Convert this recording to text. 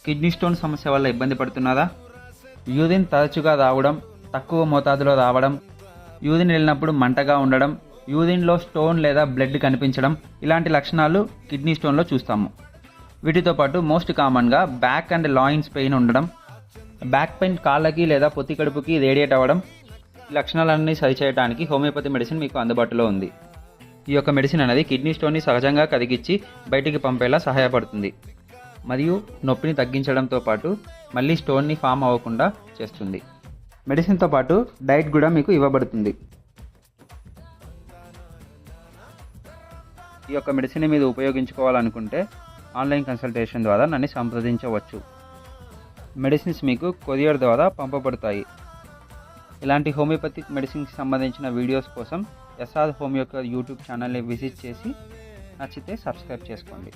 Kidney stone సమస్య వల్ల ఇబ్బంది పడుతున్నారా? యూరిన్ తరచుగా రావడం, తక్కువ మోతాదులో రావడం, యూరిన్ వెళ్ళినప్పుడు మంటగా ఉండడం, యూరిన్లో స్టోన్ లేదా బ్లడ్ కనిపించడం, ఇలాంటి లక్షణాలు కిడ్నీ స్టోన్లో చూస్తాము. వీటితో పాటు మోస్ట్ కామన్గా బ్యాక్ అండ్ లాయిన్స్ పెయిన్ ఉండడం, బ్యాక్ పెయిన్ కాళ్ళకి లేదా పొత్తి కడుపుకి రేడియేట్ అవ్వడం, ఈ లక్షణాలన్నీ సరిచేయడానికి హోమియోపతి మెడిసిన్ మీకు అందుబాటులో ఉంది. ఈ యొక్క మెడిసిన్ అనేది కిడ్నీ స్టోన్ని సహజంగా కరిగించి బయటికి పంపేలా సహాయపడుతుంది మరియు నొప్పిని తగ్గించడంతో పాటు మళ్ళీ స్టోన్ని ఫామ్ అవ్వకుండా చేస్తుంది. మెడిసిన్తో పాటు డైట్ కూడా మీకు ఇవ్వబడుతుంది. ఈ యొక్క మెడిసిన్ మీరు ఉపయోగించుకోవాలనుకుంటే ఆన్లైన్ కన్సల్టేషన్ ద్వారా నన్ను సంప్రదించవచ్చు. మెడిసిన్స్ మీకు కొరియర్ ద్వారా పంపబడతాయి. ఇలాంటి హోమియోపతిక్ మెడిసిన్కి సంబంధించిన వీడియోస్ కోసం ఎస్ఆర్ హోమియో యూట్యూబ్ ఛానల్ని విజిట్ చేసి నచ్చితే సబ్స్క్రైబ్ చేసుకోండి.